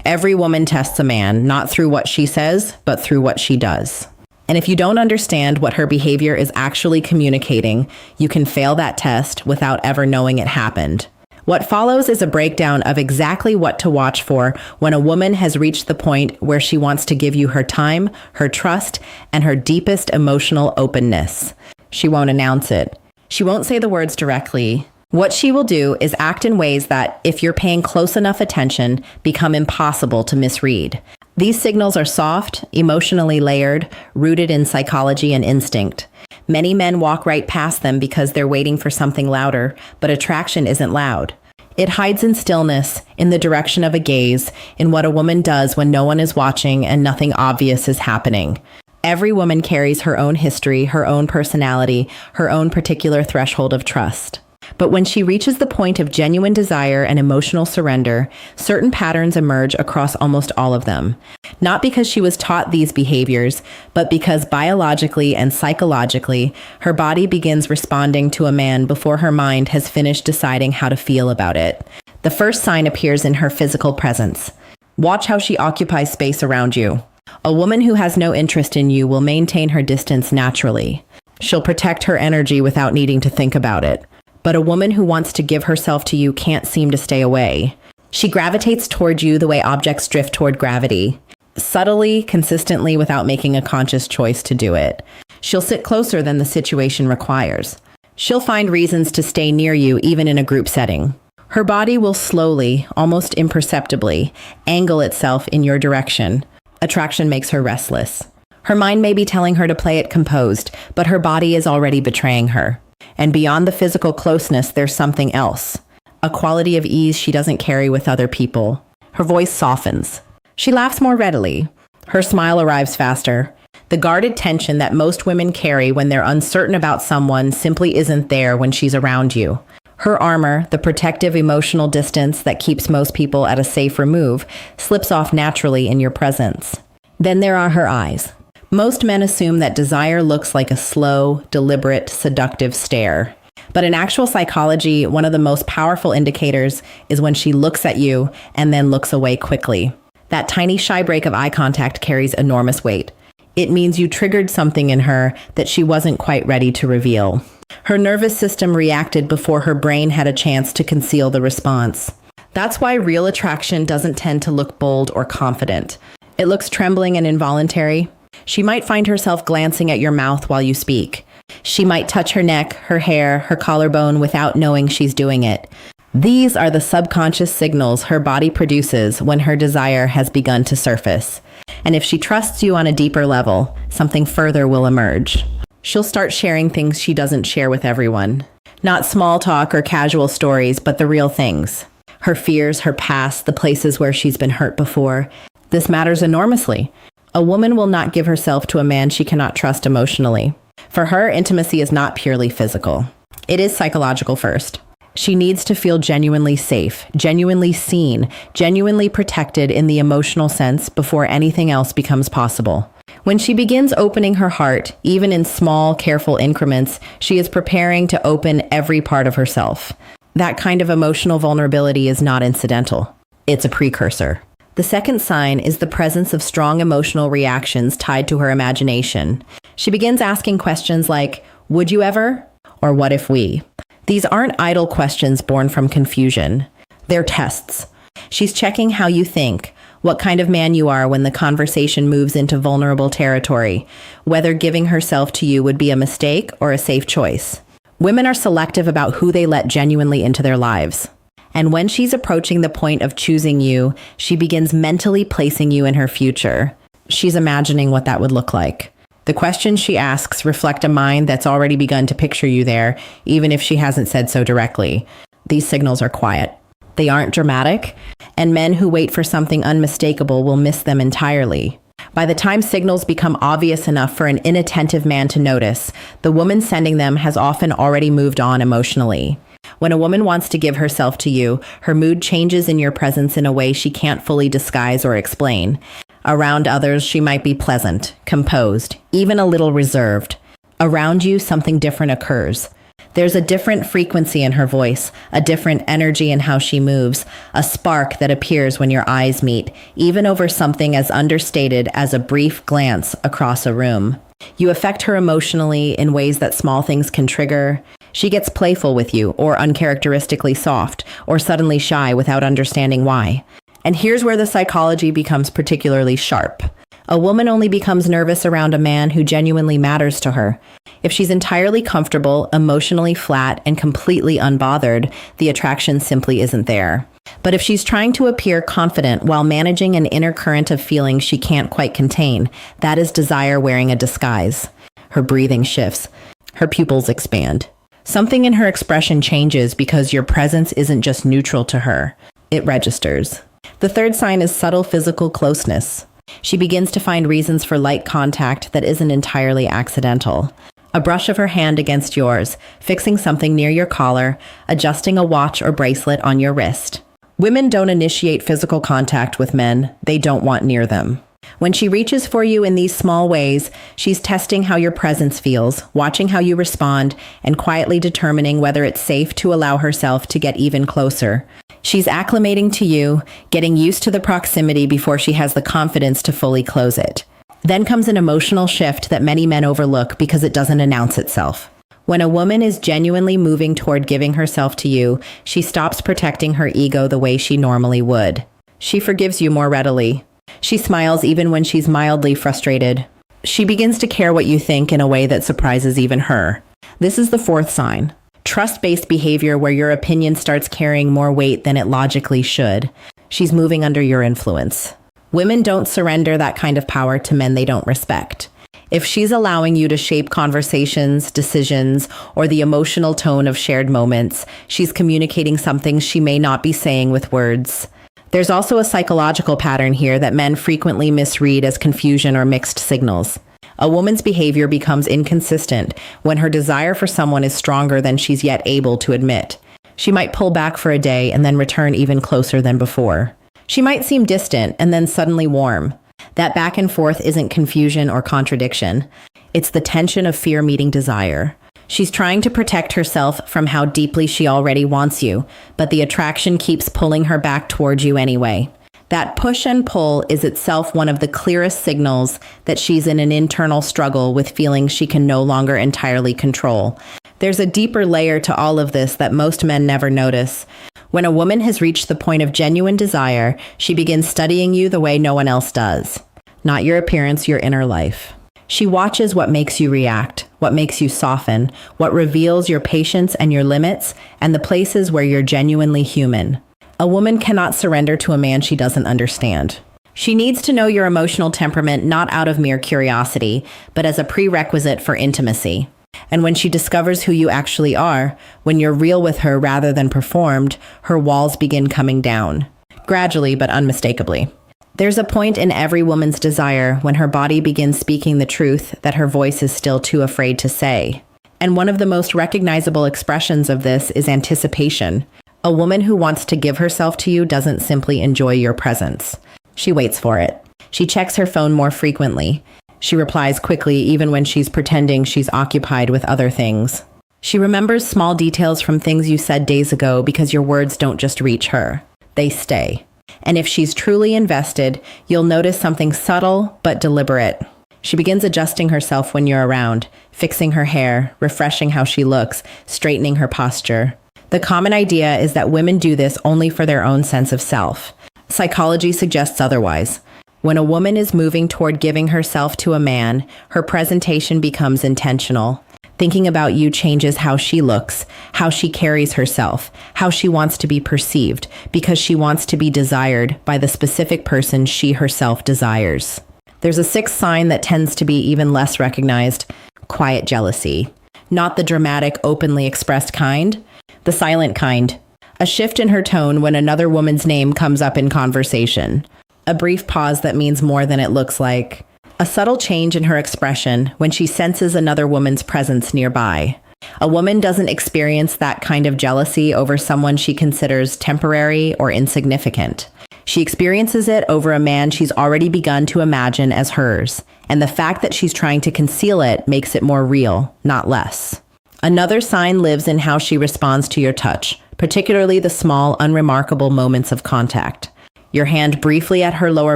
Every woman tests a man, not through what she says, but through what she does. And if you don't understand what her behavior is actually communicating, you can fail that test without ever knowing it happened. What follows is a breakdown of exactly what to watch for when a woman has reached the point where she wants to give you her time, her trust, and her deepest emotional openness. She won't announce it. She won't say the words directly. What she will do is act in ways that, if you're paying close enough attention, become impossible to misread. These signals are soft, emotionally layered, rooted in psychology and instinct. Many men walk right past them because they're waiting for something louder, but attraction isn't loud. It hides in stillness, in the direction of a gaze, in what a woman does when no one is watching and nothing obvious is happening. Every woman carries her own history, her own personality, her own particular threshold of trust. But when she reaches the point of genuine desire and emotional surrender, certain patterns emerge across almost all of them. Not because she was taught these behaviors, but because biologically and psychologically, her body begins responding to a man before her mind has finished deciding how to feel about it. The first sign appears in her physical presence. Watch how she occupies space around you. A woman who has no interest in you will maintain her distance naturally. She'll protect her energy without needing to think about it. But a woman who wants to give herself to you can't seem to stay away. She gravitates toward you the way objects drift toward gravity. Subtly, consistently, without making a conscious choice to do it. She'll sit closer than the situation requires. She'll find reasons to stay near you even in a group setting. Her body will slowly, almost imperceptibly, angle itself in your direction. Attraction makes her restless. Her mind may be telling her to play it composed, but her body is already betraying her. And beyond the physical closeness, there's something else. A quality of ease she doesn't carry with other people. Her voice softens. She laughs more readily. Her smile arrives faster. The guarded tension that most women carry when they're uncertain about someone simply isn't there when she's around you. Her armor, the protective emotional distance that keeps most people at a safe remove, slips off naturally in your presence. Then there are her eyes. Most men assume that desire looks like a slow, deliberate, seductive stare. But in actual psychology, one of the most powerful indicators is when she looks at you and then looks away quickly. That tiny shy break of eye contact carries enormous weight. It means you triggered something in her that she wasn't quite ready to reveal. Her nervous system reacted before her brain had a chance to conceal the response. That's why real attraction doesn't tend to look bold or confident. It looks trembling and involuntary. She might find herself glancing at your mouth while you speak. She might touch her neck, her hair, her collarbone without knowing she's doing it. These are the subconscious signals her body produces when her desire has begun to surface. And if she trusts you on a deeper level, something further will emerge. She'll start sharing things she doesn't share with everyone. Not small talk or casual stories, but the real things. Her fears, her past, the places where she's been hurt before. This matters enormously. A woman will not give herself to a man she cannot trust emotionally. For her, intimacy is not purely physical. It is psychological first. She needs to feel genuinely safe, genuinely seen, genuinely protected in the emotional sense before anything else becomes possible. When she begins opening her heart, even in small, careful increments, she is preparing to open every part of herself. That kind of emotional vulnerability is not incidental. It's a precursor. The second sign is the presence of strong emotional reactions tied to her imagination. She begins asking questions like, "Would you ever?" or "What if we?" These aren't idle questions born from confusion. They're tests. She's checking how you think, what kind of man you are when the conversation moves into vulnerable territory, whether giving herself to you would be a mistake or a safe choice. Women are selective about who they let genuinely into their lives. And when she's approaching the point of choosing you, she begins mentally placing you in her future. She's imagining what that would look like. The questions she asks reflect a mind that's already begun to picture you there, even if she hasn't said so directly. These signals are quiet. They aren't dramatic, and men who wait for something unmistakable will miss them entirely. By the time signals become obvious enough for an inattentive man to notice, the woman sending them has often already moved on emotionally. When a woman wants to give herself to you, her mood changes in your presence in a way she can't fully disguise or explain. Around others, she might be pleasant, composed, even a little reserved. Around you, something different occurs. There's a different frequency in her voice, a different energy in how she moves, a spark that appears when your eyes meet, even over something as understated as a brief glance across a room. You affect her emotionally in ways that small things can trigger. She gets playful with you, or uncharacteristically soft, or suddenly shy without understanding why. And here's where the psychology becomes particularly sharp. A woman only becomes nervous around a man who genuinely matters to her. If she's entirely comfortable, emotionally flat, and completely unbothered, the attraction simply isn't there. But if she's trying to appear confident while managing an inner current of feelings she can't quite contain, that is desire wearing a disguise. Her breathing shifts. Her pupils expand. Something in her expression changes because your presence isn't just neutral to her. It registers. The third sign is subtle physical closeness. She begins to find reasons for light contact that isn't entirely accidental. A brush of her hand against yours, fixing something near your collar, adjusting a watch or bracelet on your wrist. Women don't initiate physical contact with men they don't want near them. When she reaches for you in these small ways, she's testing how your presence feels, watching how you respond, and quietly determining whether it's safe to allow herself to get even closer. She's acclimating to you, getting used to the proximity before she has the confidence to fully close it. Then comes an emotional shift that many men overlook because it doesn't announce itself. When a woman is genuinely moving toward giving herself to you, she stops protecting her ego the way she normally would. She forgives you more readily. She smiles even when she's mildly frustrated. She begins to care what you think in a way that surprises even her. This is the fourth sign. Trust-based behavior where your opinion starts carrying more weight than it logically should. She's moving under your influence. Women don't surrender that kind of power to men they don't respect. If she's allowing you to shape conversations, decisions, or the emotional tone of shared moments, she's communicating something she may not be saying with words. There's also a psychological pattern here that men frequently misread as confusion or mixed signals. A woman's behavior becomes inconsistent when her desire for someone is stronger than she's yet able to admit. She might pull back for a day and then return even closer than before. She might seem distant and then suddenly warm. That back and forth isn't confusion or contradiction. It's the tension of fear meeting desire. She's trying to protect herself from how deeply she already wants you, but the attraction keeps pulling her back towards you anyway. That push and pull is itself one of the clearest signals that she's in an internal struggle with feelings she can no longer entirely control. There's a deeper layer to all of this that most men never notice. When a woman has reached the point of genuine desire, she begins studying you the way no one else does. Not your appearance, your inner life. She watches what makes you react, what makes you soften, what reveals your patience and your limits, and the places where you're genuinely human. A woman cannot surrender to a man she doesn't understand. She needs to know your emotional temperament not out of mere curiosity, but as a prerequisite for intimacy. And when she discovers who you actually are, when you're real with her rather than performed, her walls begin coming down. Gradually, but unmistakably. There's a point in every woman's desire when her body begins speaking the truth that her voice is still too afraid to say. And one of the most recognizable expressions of this is anticipation. A woman who wants to give herself to you doesn't simply enjoy your presence. She waits for it. She checks her phone more frequently. She replies quickly even when she's pretending she's occupied with other things. She remembers small details from things you said days ago because your words don't just reach her. They stay. And if she's truly invested, you'll notice something subtle but deliberate. She begins adjusting herself when you're around, fixing her hair, refreshing how she looks, straightening her posture. The common idea is that women do this only for their own sense of self. Psychology suggests otherwise. When a woman is moving toward giving herself to a man, her presentation becomes intentional. Thinking about you changes how she looks, how she carries herself, how she wants to be perceived, because she wants to be desired by the specific person she herself desires. There's a sixth sign that tends to be even less recognized: quiet jealousy. Not the dramatic, openly expressed kind, the silent kind. A shift in her tone when another woman's name comes up in conversation. A brief pause that means more than it looks like. A subtle change in her expression when she senses another woman's presence nearby. A woman doesn't experience that kind of jealousy over someone she considers temporary or insignificant. She experiences it over a man she's already begun to imagine as hers, and the fact that she's trying to conceal it makes it more real, not less. Another sign lives in how she responds to your touch, particularly the small, unremarkable moments of contact. Your hand briefly at her lower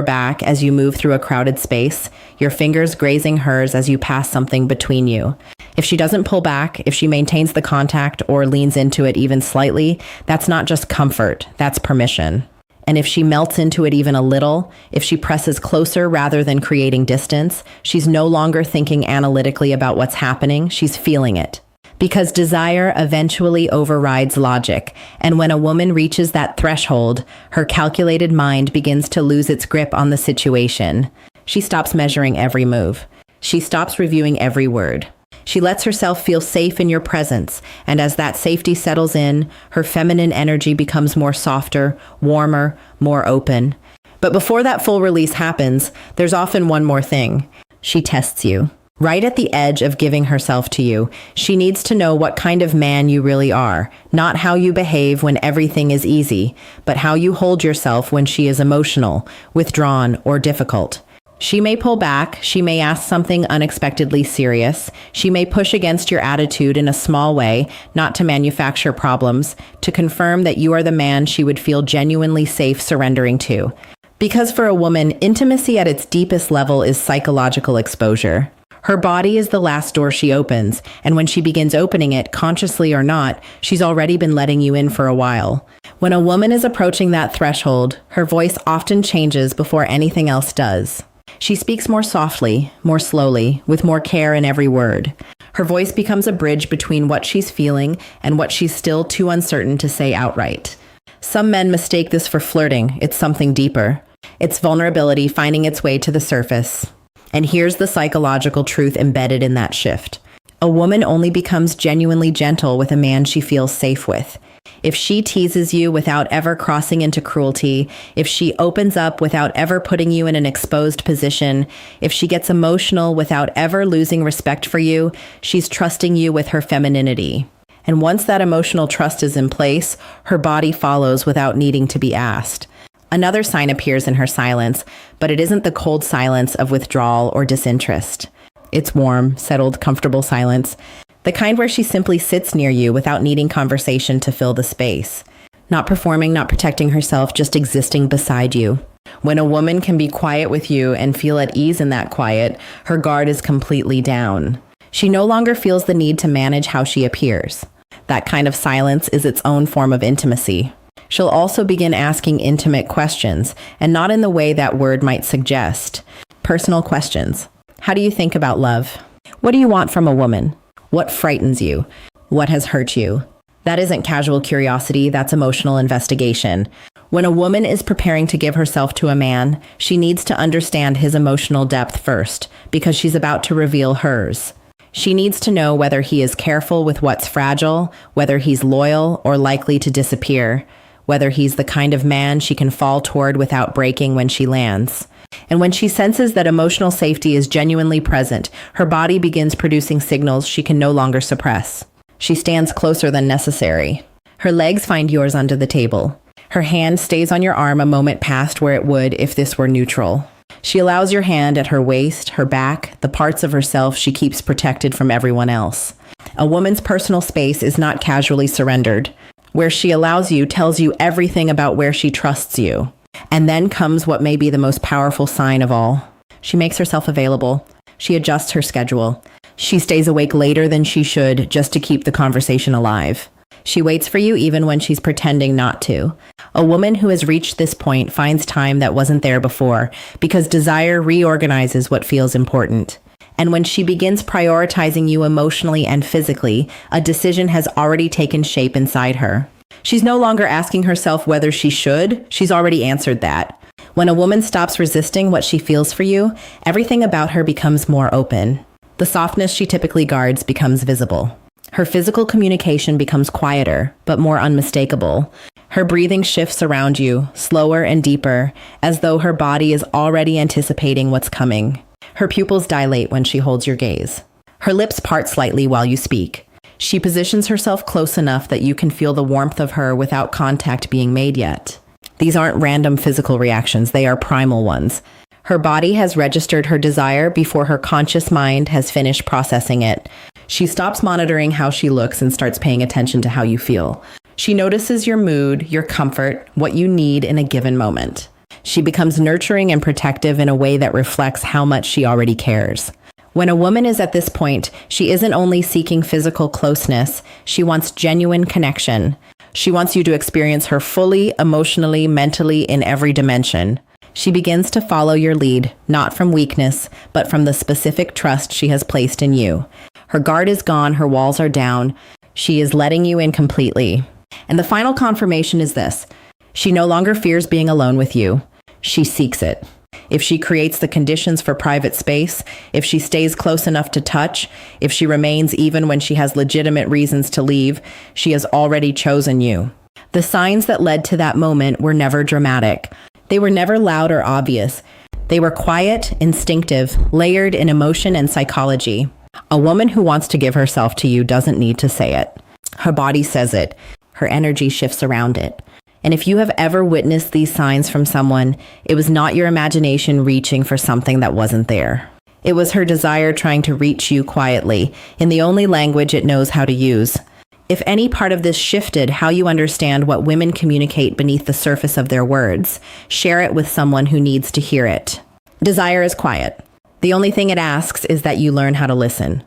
back as you move through a crowded space, your fingers grazing hers as you pass something between you. If she doesn't pull back, if she maintains the contact or leans into it even slightly, that's not just comfort, that's permission. And if she melts into it even a little, if she presses closer rather than creating distance, she's no longer thinking analytically about what's happening, she's feeling it. Because desire eventually overrides logic, and when a woman reaches that threshold, her calculated mind begins to lose its grip on the situation. She stops measuring every move. She stops reviewing every word. She lets herself feel safe in your presence, and as that safety settles in, her feminine energy becomes more softer, warmer, more open. But before that full release happens, there's often one more thing. She tests you. Right at the edge of giving herself to you, she needs to know what kind of man you really are, not how you behave when everything is easy, but how you hold yourself when she is emotional, withdrawn, or difficult. She may pull back, she may ask something unexpectedly serious, she may push against your attitude in a small way, not to manufacture problems, to confirm that you are the man she would feel genuinely safe surrendering to. Because for a woman, intimacy at its deepest level is psychological exposure. Her body is the last door she opens, and when she begins opening it, consciously or not, she's already been letting you in for a while. When a woman is approaching that threshold, her voice often changes before anything else does. She speaks more softly, more slowly, with more care in every word. Her voice becomes a bridge between what she's feeling and what she's still too uncertain to say outright. Some men mistake this for flirting. It's something deeper. It's vulnerability finding its way to the surface. And here's the psychological truth embedded in that shift. A woman only becomes genuinely gentle with a man she feels safe with. If she teases you without ever crossing into cruelty, if she opens up without ever putting you in an exposed position, if she gets emotional without ever losing respect for you, she's trusting you with her femininity. And once that emotional trust is in place, her body follows without needing to be asked. Another sign appears in her silence, but it isn't the cold silence of withdrawal or disinterest. It's warm, settled, comfortable silence, the kind where she simply sits near you without needing conversation to fill the space. Not performing, not protecting herself, just existing beside you. When a woman can be quiet with you and feel at ease in that quiet, her guard is completely down. She no longer feels the need to manage how she appears. That kind of silence is its own form of intimacy. She'll also begin asking intimate questions, and not in the way that word might suggest. Personal questions. How do you think about love? What do you want from a woman? What frightens you? What has hurt you? That isn't casual curiosity, that's emotional investigation. When a woman is preparing to give herself to a man, she needs to understand his emotional depth first, because she's about to reveal hers. She needs to know whether he is careful with what's fragile, whether he's loyal or likely to disappear, whether he's the kind of man she can fall toward without breaking when she lands. And when she senses that emotional safety is genuinely present, her body begins producing signals she can no longer suppress. She stands closer than necessary. Her legs find yours under the table. Her hand stays on your arm a moment past where it would if this were neutral. She allows your hand at her waist, her back, the parts of herself she keeps protected from everyone else. A woman's personal space is not casually surrendered. Where she allows you tells you everything about where she trusts you. And then comes what may be the most powerful sign of all. She makes herself available. She adjusts her schedule. She stays awake later than she should just to keep the conversation alive. She waits for you even when she's pretending not to. A woman who has reached this point finds time that wasn't there before because desire reorganizes what feels important. And when she begins prioritizing you emotionally and physically, a decision has already taken shape inside her. She's no longer asking herself whether she should, she's already answered that. When a woman stops resisting what she feels for you, everything about her becomes more open. The softness she typically guards becomes visible. Her physical communication becomes quieter, but more unmistakable. Her breathing shifts around you, slower and deeper, as though her body is already anticipating what's coming. Her pupils dilate when she holds your gaze. Her lips part slightly while you speak. She positions herself close enough that you can feel the warmth of her without contact being made yet. These aren't random physical reactions, they are primal ones. Her body has registered her desire before her conscious mind has finished processing it. She stops monitoring how she looks and starts paying attention to how you feel. She notices your mood, your comfort, what you need in a given moment. She becomes nurturing and protective in a way that reflects how much she already cares. When a woman is at this point, she isn't only seeking physical closeness, she wants genuine connection. She wants you to experience her fully, emotionally, mentally, in every dimension. She begins to follow your lead, not from weakness, but from the specific trust she has placed in you. Her guard is gone, her walls are down. She is letting you in completely. And the final confirmation is this: she no longer fears being alone with you. She seeks it. If she creates the conditions for private space, if she stays close enough to touch, if she remains even when she has legitimate reasons to leave, she has already chosen you. The signs that led to that moment were never dramatic. They were never loud or obvious. They were quiet, instinctive, layered in emotion and psychology. A woman who wants to give herself to you doesn't need to say it. Her body says it. Her energy shifts around it. And if you have ever witnessed these signs from someone, it was not your imagination reaching for something that wasn't there. It was her desire trying to reach you quietly, in the only language it knows how to use. If any part of this shifted how you understand what women communicate beneath the surface of their words, share it with someone who needs to hear it. Desire is quiet. The only thing it asks is that you learn how to listen.